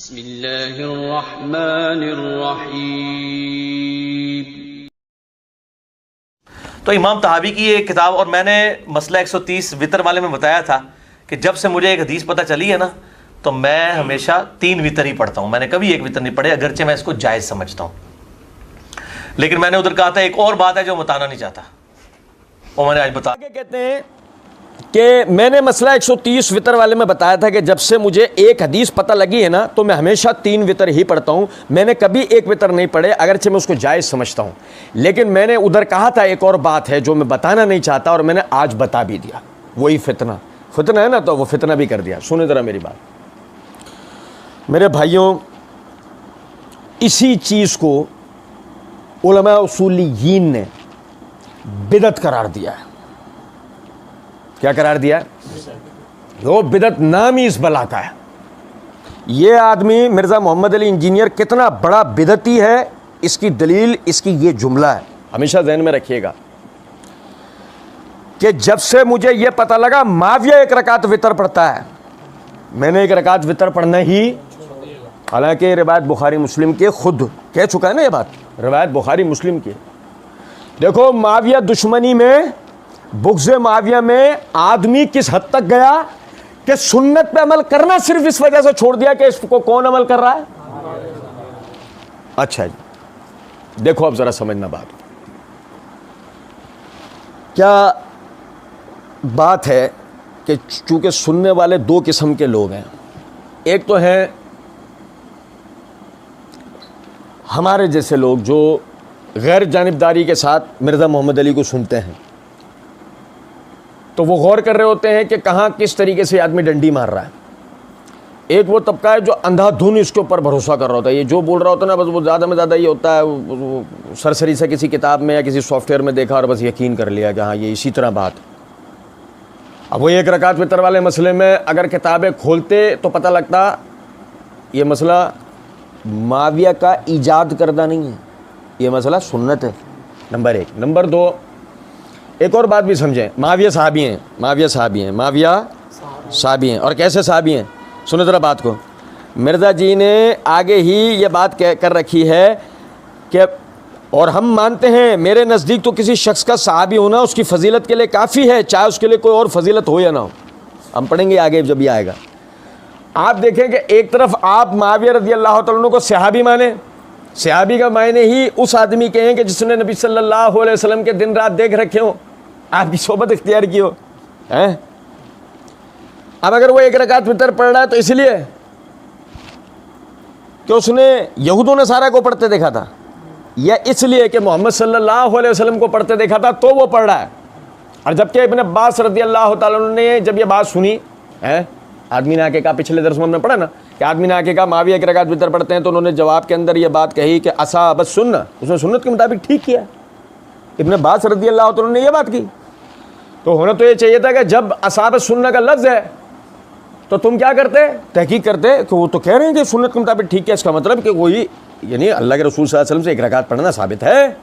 बिस्मिल्लाहिर्रहमानिर्रहीम। तो इमाम तहावी की ये किताब, और मैंने मसला 130 वितर वाले में बताया था कि जब से मुझे एक हदीस पता चली है ना, तो मैं हमेशा 3 वितर ही पढ़ता हूँ। मैंने कभी एक वितर नहीं पढ़े, अगरचे मैं इसको जायज़ समझता हूँ। लेकिन मैंने उधर कहा था एक और बात है जो बताना नहीं चाहता, वो मैंने आज बता। आगे कहते हैं कि मैंने मसला 130 वितर वाले में बताया था कि जब से मुझे एक हदीस पता लगी है ना, तो मैं हमेशा 3 वितर ही पढ़ता हूँ। मैंने कभी एक वितर नहीं पढ़े, अगरचे मैं उसको जायज़ समझता हूँ। लेकिन मैंने उधर कहा था एक और बात है जो मैं बताना नहीं चाहता, और मैंने आज बता भी दिया। वही फितना है ना, तो वो फितना भी कर दिया। सुने ज़रा मेरी बात मेरे भाइयों, इसी चीज़ को उलमा उसूलियीन ने बिदत करार दिया है। क्या करार दिया है? वो बिदत नाम ही इस बला का है। ये आदमी मिर्ज़ा मोहम्मद अली इंजीनियर कितना बड़ा बिदती है, इसकी दलील इसकी ये जुमला है, हमेशा ज़हन में रखिएगा कि जब से मुझे ये पता लगा माविया 1 रकात वितर पढ़ता है, मैंने 1 रकात वितर पढ़ना ही, हालांकि रिवायत बुखारी मुस्लिम के खुद कह चुका है ना ये बात, रिवायत बुखारी मुस्लिम की। देखो माविया दुश्मनी में, बुग़्ज़ माविया में आदमी किस हद तक गया कि सुन्नत पे अमल करना सिर्फ इस वजह से छोड़ दिया कि इसको कौन अमल कर रहा है। अच्छा जी, देखो अब जरा समझना बात। क्या बात है कि चूंकि सुनने वाले 2 किस्म के लोग हैं। एक तो हैं हमारे जैसे लोग जो गैर जानिबदारी के साथ मिर्ज़ा मोहम्मद अली को सुनते हैं, तो वो गौर कर रहे होते हैं कि कहाँ किस तरीके से आदमी डंडी मार रहा है। एक वो तबका है जो अंधाधुन इसके ऊपर भरोसा कर रहा होता है, ये जो बोल रहा होता है ना, बस वो ज़्यादा में ज़्यादा ये होता है, वो सरसरी से किसी किताब में या किसी सॉफ्टवेयर में देखा और बस यकीन कर लिया कि हाँ ये इसी तरह बात। अब वो 1 रकात वितर वाले मसले में अगर किताबें खोलते तो पता लगता ये मसला माविया का ईजाद करदा नहीं है, ये मसला सुन्नत है, नंबर 1। नंबर 2, एक और बात भी समझें, माविया साहबी हैं। और कैसे साहबी हैं? सुनो ज़रा बात को। मिर्ज़ा जी ने आगे ही ये बात कर रखी है कि और हम मानते हैं, मेरे नज़दीक तो किसी शख्स का सहाबी होना उसकी फ़जीलत के लिए काफ़ी है, चाहे उसके लिए कोई और फजीलत हो या ना हो। हम पढ़ेंगे आगे जब ये आएगा। आप देखें कि एक तरफ आप माविया रज़ी अल्लाह तआला अन्हु को सहाबी माने, सहाबी का मायने ही उस आदमी के हैं कि जिसने नबी सल्लल्लाहु अलैहि वसल्लम के दिन रात देख रखे हो, आपकी सोबत इख्तियार की हो हैं। अब अगर वो 1 रकात वितर पढ़ रहा है तो इसलिए कि उसने यहूदों ने सारा को पढ़ते देखा था, या इसलिए कि मोहम्मद सल्लल्लाहु अलैहि वसल्लम को पढ़ते देखा था तो वो पढ़ रहा है। और जबकि इब्न अब्बास रज़ी अल्लाह तआला अन्हु ने जब ये बात सुनी है, आदमी ने आके कहा, पिछले दर्स में हमने पढ़ा ना कि आदमी ने आके कहा माविया 1 रकात वितर पढ़ते हैं, तो उन्होंने जवाब के अंदर ये बात कही कि असाबत सुन्नत, उसने सुन्नत के मुताबिक ठीक किया। इब्न अब्बास रज़ी अल्लाह तआला ने ये बात की। तो होना तो ये चाहिए था कि जब असाबत सुन्नत का लफ्ज़ है तो तुम क्या करते, तहकीक करते कि वो तो कह रहे हैं कि सुन्नत के मुताबिक ठीक है, इसका मतलब कि वही यानी अल्लाह के रसूल सल्लल्लाहु अलैहि वसल्लम से 1 रकात पढ़ना साबित है,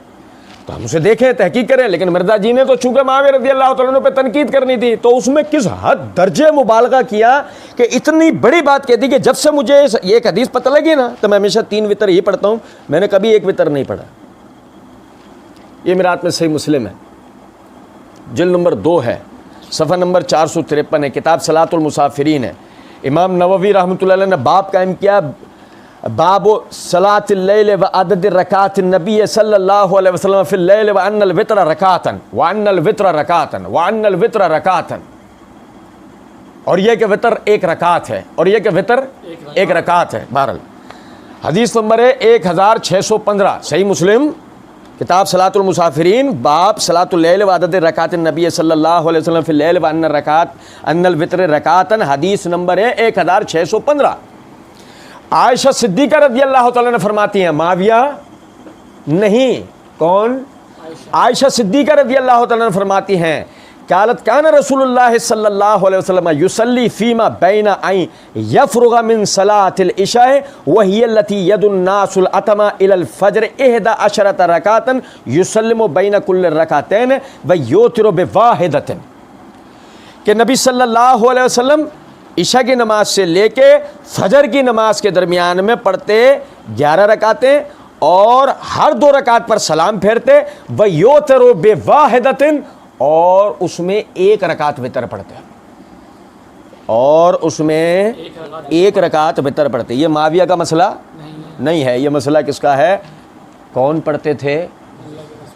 तो हम उसे देखें, तहकीक करें। लेकिन मिर्ज़ा जी ने तो चूंकि माविया रज़ी अल्लाह तआला अन्हु पे तनकीद करनी थी, तो उसमें किस हद दर्जे मुबालगा किया कि इतनी बड़ी बात कह दी कि जब से मुझे ये एक हदीस पता लगी ना, तो मैं हमेशा 3 वितर ही पढ़ता हूँ, मैंने कभी 1 वितर नहीं पढ़ा। ये मेरे हाथ में सही मुस्लिम है, जिल्द नंबर 2 है, सफ़ा नंबर 453 है, किताब सलातुल मुसाफिरीन है। इमाम नववी रहमतुल्लाह अलैह ने बाब कायम किया, बाबो सलातिल लैल व अदद रकात नबी सल्लल्लाहु अलैहि वसल्लम फिल लैल व अन्नल वित्र रकातन व अन्नल वित्र रकातन व अन्नल वित्र रकातन। और यह कि वितर 1 रकात है, और यह कि वितर 1 रकात है। बहरहाल हदीस नंबर है 1615, सही मुस्लिम, किताब सलातुल मुसाफिरीन, बाब सलातुल लैल व अदद रकात नबी सल्लल्लाहु अलैहि वसल्लम फिल लैल व अन्नल वित्र रकातन, हदीस नंबर है 1615। आयशा सिद्दीक़ा रज़ी अल्लाह तआला ने फरमाती हैं, माविया नहीं, कौन? आयशा सिद्दीक़ा रज़ी अल्लाह तआला ने फरमाती हैं, कालत कान रसूलुल्लाह सल्लल्लाहु अलैहि वसल्लम युसल्ली फीमा बैना आई यफरुगा मिन सलातिल इशा व हिय लती यदुन नासुल अतमा इलल फज्र 11 रकातन युसल्लिमु बैना कुल्ल रकातैन व युतिरु बिवाहिदतिन। कि नबी सल्लल्लाहु अलैहि वसल्लम ईशा की नमाज से लेके फजर की नमाज के दरमियान में पढ़ते 11 रकातें और हर 2 रकात पर सलाम फेरते, व योतरो बेवाहिदतिन, और उसमें 1 रकात वितर पढ़ते, और उसमें 1 रकात वितर पढ़ते। ये माविया का मसला नहीं है, ये मसला किसका है? कौन पढ़ते थे?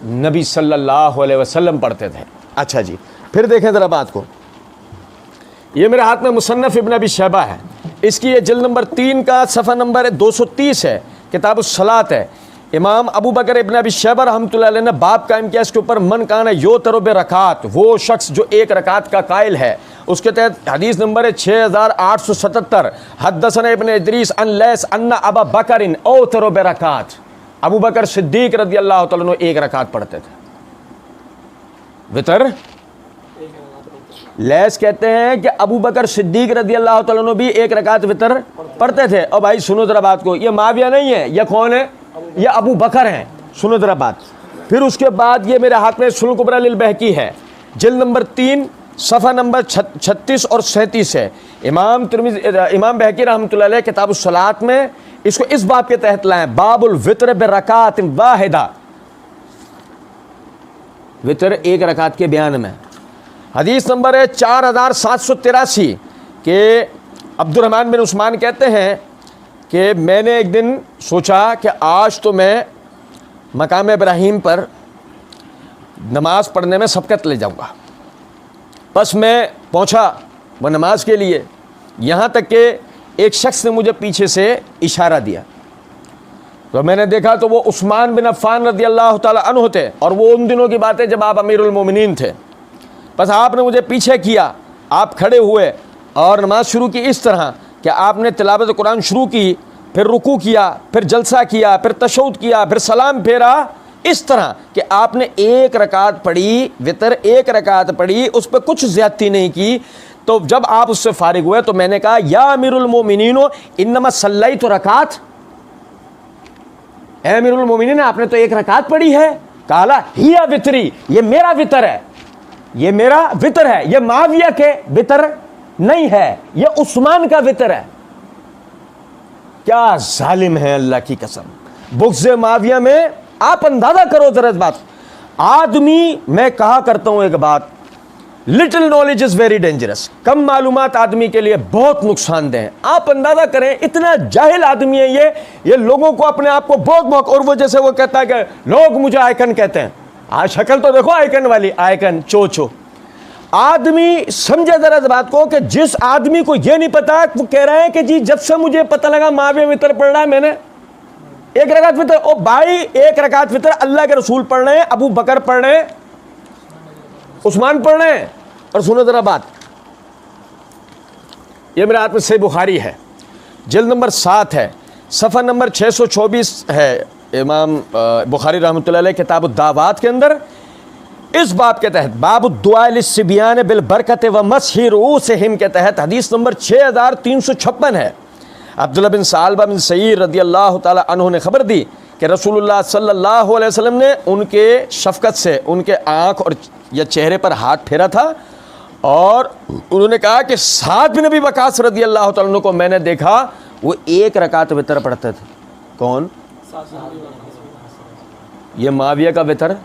नबी सल्लल्लाहु अलैहि वसल्लम पढ़ते थे। अच्छा जी, फिर देखें ज़रा बात को। ये मेरे हाथ में मुसन्नफ़ इब्न अबी शैबा है, इसकी ये जिल्द नंबर 3 का सफ़ा नंबर 230 है, किताब सलात है। इमाम अबू बकर इब्न अबी शैबा रहमतुल्लाह अलैह ने बाब कायम किया इसके ऊपर, मन काना यो तरो बे रकात, वो शख्स जो 1 रकात का कायल है। उसके तहत हदीस नंबर है 6877, हद्दसना इब्न इदरीस अन लैस अन्ना अबा बकरिन औ तरो बे रकात, अबू बकर सिद्दीक रज़ी अल्लाह तआला अन्हु 1 रकात पढ़ते थे। वितर लैस कहते हैं कि अबू बकर सिद्दीक रज़ी अल्लाह तआला अन्हु भी 1 रकात वितर पढ़ते थे। और भाई सुनो जरा बात को, ये माविया नहीं है, ये कौन है? ये अबू बकर हैं। सुनो जरा बात। फिर उसके बाद ये मेरे हाथ में सुनन कुबरा लिल बहकी है, जिल्द नंबर 3 सफ़ा नंबर 36 और 37 है। इमाम बहकी रहमतुल्लाह अलैह किताब सलात में इसको इस बाब के तहत लाए, बाबुल वितर बिरकात वाहिदा, वितर 1 रकात के बयान में। हदीस नंबर है 4783 के अब्दुर्रहमान बिन उस्मान कहते हैं कि मैंने एक दिन सोचा कि आज तो मैं मकाम इब्राहीम पर नमाज पढ़ने में सबकत ले जाऊंगा। बस मैं पहुंचा वह नमाज के लिए, यहाँ तक कि एक शख्स ने मुझे पीछे से इशारा दिया, तो मैंने देखा तो वो उस्मान बिन अफ़्फ़ान रज़ी अल्लाह तआला अन्हु थे, और वो उन दिनों की बात है जब आप अमीरुल मोमिनीन थे। बस आपने मुझे पीछे किया, आप खड़े हुए और नमाज शुरू की इस तरह कि आपने तिलावत कुरान शुरू की, फिर रुकू किया, फिर जलसा किया, फिर तशहुद किया, फिर सलाम फेरा, इस तरह कि आपने 1 रकात पढ़ी, वितर 1 रकात पढ़ी, उस पर कुछ ज़्यादती नहीं की। तो जब आप उससे फारिग हुए तो मैंने कहा, या अमीरुल मोमिनीन इन्नमा सल्लई तो रकात, ए अमीरुल मोमिनीन आपने तो 1 रकात पढ़ी है। काला हिया वितरी, ये मेरा वितर है, ये मेरा वितर है, ये माविया के वितर नहीं है, ये उस्मान का वितर है। क्या जालिम है अल्लाह की कसम। बुग़्ज़ माविया में आप अंदाजा करो जरा इस बात। आदमी, मैं कहा करता हूं एक बात, little knowledge is very dangerous, कम मालूमात आदमी के लिए बहुत नुकसानदेह है। आप अंदाजा करें, इतना जाहिल आदमी है ये लोगों को अपने आप को बहुत, और वो जैसे वो कहता है कि लोग मुझे आइकन कहते हैं। आज शक्ल तो देखो आइकन वाली, आइकन चो। आदमी समझे जरा इस बात को कि जिस आदमी को ये नहीं पता, वो कह रहा है कि जी जब से मुझे पता लगा माविया वितर पढ़ रहा है, मैंने 1 रकात वितर। ओ भाई, 1 रकात वितर अल्लाह के रसूल पढ़ रहे हैं, अबू बकर पढ़ रहे हैं, उस्मान पढ़ रहे हैं। और सुनो जरा बात, ये मेरे हाथ में सही बुखारी है, जिल्द नंबर 7 है, सफ़ा नंबर 624 है। इमाम बुखारी रहमतुल्लाह अलैह किताब दावात के अंदर इस बाब के तहत, बाब दुआ लिस्सिबियान बिल बरकत व मसही रूसिहिम के तहत हदीस नंबर 6356 है। अब्दुल्लाह बिन सालबा बिन सईद रज़ी अल्लाह तआला अन्हु ने खबर दी कि रसूलुल्लाह सल्लल्लाहु अलैहि वसल्लम ने उनके शफ़क़त से उनके आँख और या चेहरे पर हाथ फेरा था, और उन्होंने कहा कि साद बिन नबी वक़ास रज़ी अल्लाह तआला अन्हु को मैंने देखा, वो 1 रकात वितर पढ़ते थे। कौन? ये माविया का वितर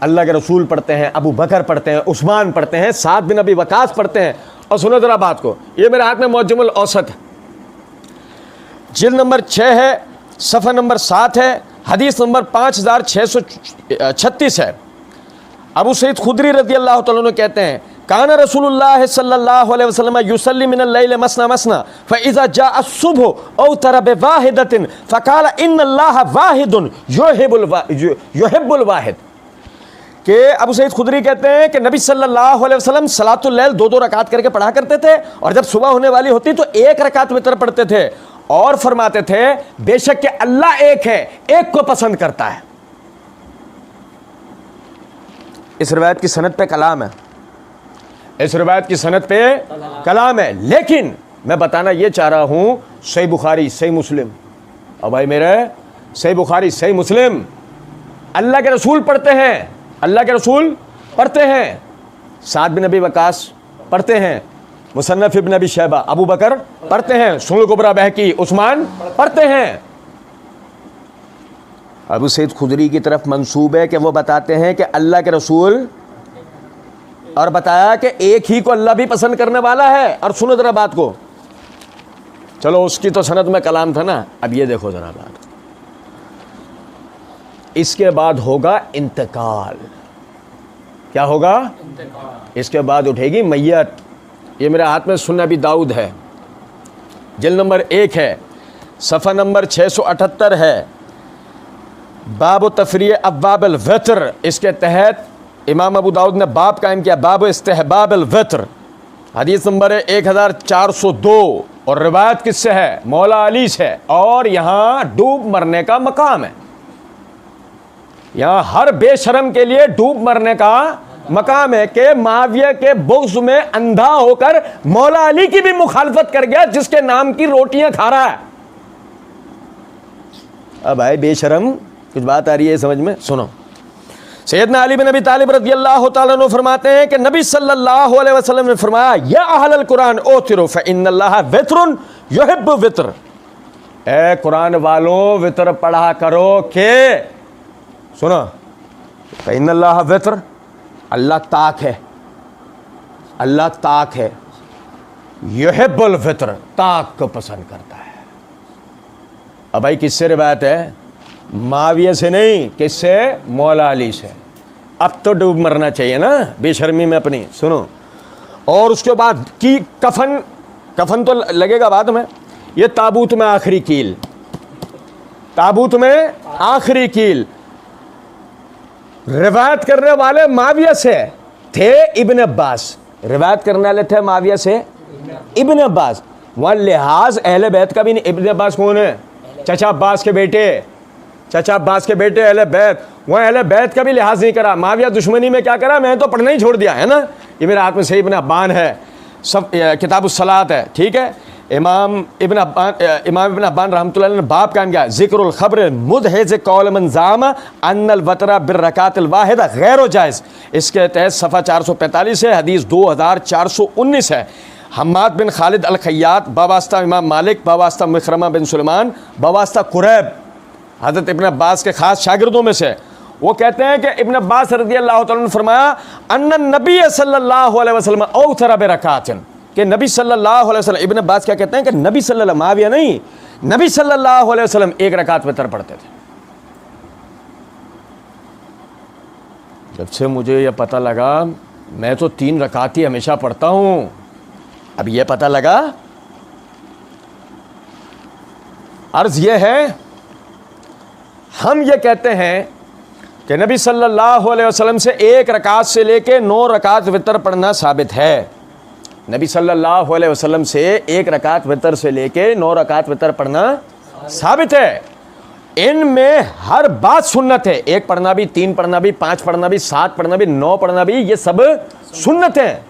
अल्लाह के रसूल पढ़ते हैं, अबू बकर पढ़ते हैं, उस्मान पढ़ते हैं, साद बिन नबी वक़ास पढ़ते हैं। और सुनो जरा बात को, ये मेरे हाथ में मुअज्जमुल औसत है, जिल्द नंबर 6 है, सफ़ा नंबर 7 है, हदीस नंबर 5636 है। अबू सईद खुदरी रज़ी अल्लाह तआला अन्हु कहते हैं, काना रसूलुल्लाह सल्लल्लाहु अलैहि वसल्लम युसल्ली मिनल लैल मसना मसना फ़इज़ा जाअ सुबह औ तरा बिवाहिदतिन फ़क़ाल इन्नल्लाह वाहिदुन युहिब्बुल वाहिद। कि अबू सईद खुदरी कहते हैं कि नबी सल्लल्लाहु अलैहि वसल्लम सलातुल लैल 2-2 रकात करके पढ़ा करते थे, और जब सुबह होने वाली होती तो 1 रकात वितर पढ़ते थे, और फरमाते थे बेशक कि अल्लाह एक है, एक को पसंद करता है। इस रिवायत की सनद पे कलाम है, इस रिवायत की सनद पे कलाम है, लेकिन मैं बताना ये चाह रहा हूं, सही बुखारी सही मुस्लिम, और भाई मेरे सही बुखारी सही मुस्लिम, अल्लाह के रसूल पढ़ते हैं, अल्लाह के रसूल पढ़ते हैं, साद बिन नबी वक़ास पढ़ते हैं, मुसन्नफ इब्न अबी शैबा, अबू बकर पढ़ते हैं, सुनन कुबरा बहकी, उस्मान पढ़ते हैं। अबू सईद खुदरी की तरफ मंसूब है कि वो बताते हैं कि अल्लाह के रसूल, और बताया कि एक ही को अल्लाह भी पसंद करने वाला है। और सुनो जरा बात को, चलो उसकी तो सनद में कलाम था ना, अब ये देखो जरा बात, इसके बाद होगा इंतकाल। क्या होगा? इसके बाद उठेगी मैयत। ये मेरे हाथ में सुन्नह अबी दाऊद है, जिल्द नंबर 1 है, सफ़ा नंबर 678 है, बाब तफरी अब्वाब अल वित्र। इसके तहत इमाम अबू दाऊद ने बाब कायम किया, बाब इस्तिहबाब अल वित्र। हदीस नंबर 1402 और रिवायत किससे है? मौला अली से। और यहाँ डूब मरने का मकाम है, यहाँ हर बेशरम के लिए डूब मरने का मकाम है कि माविया के बुग़्ज़ में अंधा होकर मौला अली की भी मुखालफत कर गया, जिसके नाम की रोटियां खा रहा है। अब भाई बेशरम, कुछ बात आ रही है समझ में? सुनो, सैयदना अली बिन अबी तालिब रज़ियल्लाहु तआला अन्हु फरमाते हैं कि नबी सल्लल्लाहु अलैहि वसल्लम ने फरमाया, या अहलल कुरान ओतिरू फ़इन्नल्लाह वित्रुन युहिब्बु वित्र। ए कुरान वालों, वित्र पढ़ा करो के, सुनो, फ़इन्नल्लाह वित्र, अल्लाह ताक है, अल्लाह ताक है, युहिब्बुल वित्र, ताक को पसंद करता है। अब भाई किससे रिवायत है? माविया से नहीं, किससे? मौला अली से। अब तो डूब मरना चाहिए ना बेशर्मी में अपनी। सुनो, और उसके बाद की कफन तो लगेगा बाद में, ये ताबूत में आखिरी कील, ताबूत में आखिरी कील। रिवायत करने वाले माविया से थे इब्न अब्बास, रिवायत करने वाले थे माविया से इब्न अब्बास। वहाँ लिहाज अहले बैत का भी नहीं। इब्न अब्बास कौन है? चचा अब्बास के बेटे, चचा अब्बास के बेटे अहले बैत। वहाँ अहले बैत का भी लिहाज नहीं करा। माविया दुश्मनी में क्या करा? मैं तो पढ़ना ही छोड़ दिया है ना। ये मेरे हाथ में सही इब्न अब्बान है, सब किताबुस सलात है, ठीक है। इमाम इब्न अब्बान रहमतुल्लाह ने बाप कायम किया, ज़िक्रुल ख़ब्र मुदहिज़ क़ौल मन ज़ामा अन्नल वतरा बिर्रकातिल वाहिदा गैर जायज़। इसके तहत सफ़ा 445 है, हदीस 2419 है। हम्माद बिन खालिद अल खय्यात बावास्ता इमाम मालिक, बावास्ता मखरमा बिन सुलेमान, बावास्ता कुरैब, हज़रत इब्न अब्बास के ख़ास शागिर्दों में से, वो कहते हैं कि इब्न अब्बास रज़ियल्लाहु तआला ने फरमाया, अन्नन नबी सल्लल्लाहु अलैहि वसल्लम औतरा बिरकातिन, कि नबी सल्लल्लाहु अलैहि वसल्लम, इब्न अब्बास क्या कहते हैं कि नबी सल्लल्लाहु, माविया नहीं, नबी सल्लल्लाहु अलैहि वसल्लम एक रकात वितर पढ़ते थे। जब से मुझे यह पता लगा, मैं तो 3 रकात ही हमेशा पढ़ता हूँ, अब यह पता लगा। अर्ज़ यह है, हम ये कहते हैं कि नबी सल्लल्लाहु अलैहि वसल्लम से 1 रकात से लेके 9 रकात वितर पढ़ना साबित है। नबी सल्लल्लाहु अलैहि वसल्लम से 1 रकात वितर से लेके 9 रकात वितर पढ़ना साबित है। इनमें हर बात सुन्नत है, 1 पढ़ना भी, 3 पढ़ना भी, 5 पढ़ना भी, 7 पढ़ना भी, 9 पढ़ना भी, ये सब सुन्नत है।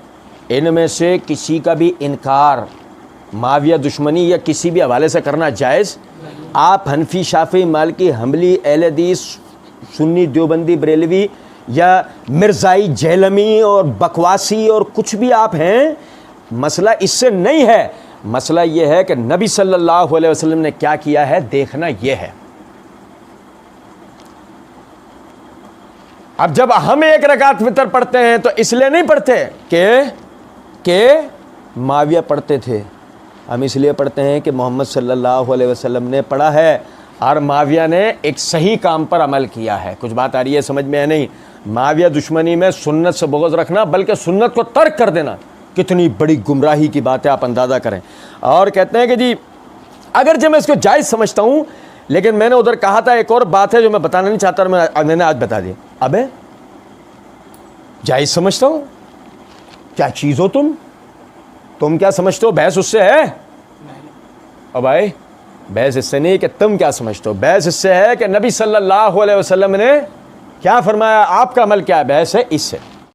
इनमें से किसी का भी इनकार माविया दुश्मनी या किसी भी हवाले से करना जायज़। आप हनफी, शाफी, मालिकी, हम्बली, अहले हदीस, सुन्नी, देवबंदी, बरेलवी या मिर्ज़ाई, जहलमी और बकवासी और कुछ भी आप हैं, मसला इससे नहीं है। मसला यह है कि नबी सल्लल्लाहु अलैहि वसल्लम ने क्या किया है, देखना यह है। अब जब हम 1 रकात वितर पढ़ते हैं तो इसलिए नहीं पढ़ते कि माविया पढ़ते थे, हम इसलिए पढ़ते हैं कि मोहम्मद सल्लल्लाहु अलैहि वसल्लम ने पढ़ा है और माविया ने एक सही काम पर अमल किया है। कुछ बात आ रही है समझ में? है नहीं? माविया दुश्मनी में सुन्नत से बुग़्ज़ रखना, बल्कि सुन्नत को तर्क कर देना, कितनी बड़ी गुमराही की बात है, आप अंदाज़ा करें। और कहते हैं कि जी अगर जब मैं इसको जायज़ समझता हूँ, लेकिन मैंने उधर कहा था एक और बात है जो मैं बताना नहीं चाहता, मैंने आज बता दी। अबे जायज़ समझता हूँ, क्या चीज़ हो तुम क्या समझते हो? बहस उससे है? अब भाई बहस इससे नहीं कि तुम क्या समझते हो, बहस इससे है कि नबी सल्लल्लाहु अलैहि वसल्लम ने क्या फरमाया, आपका अमल क्या है, बहस है इससे।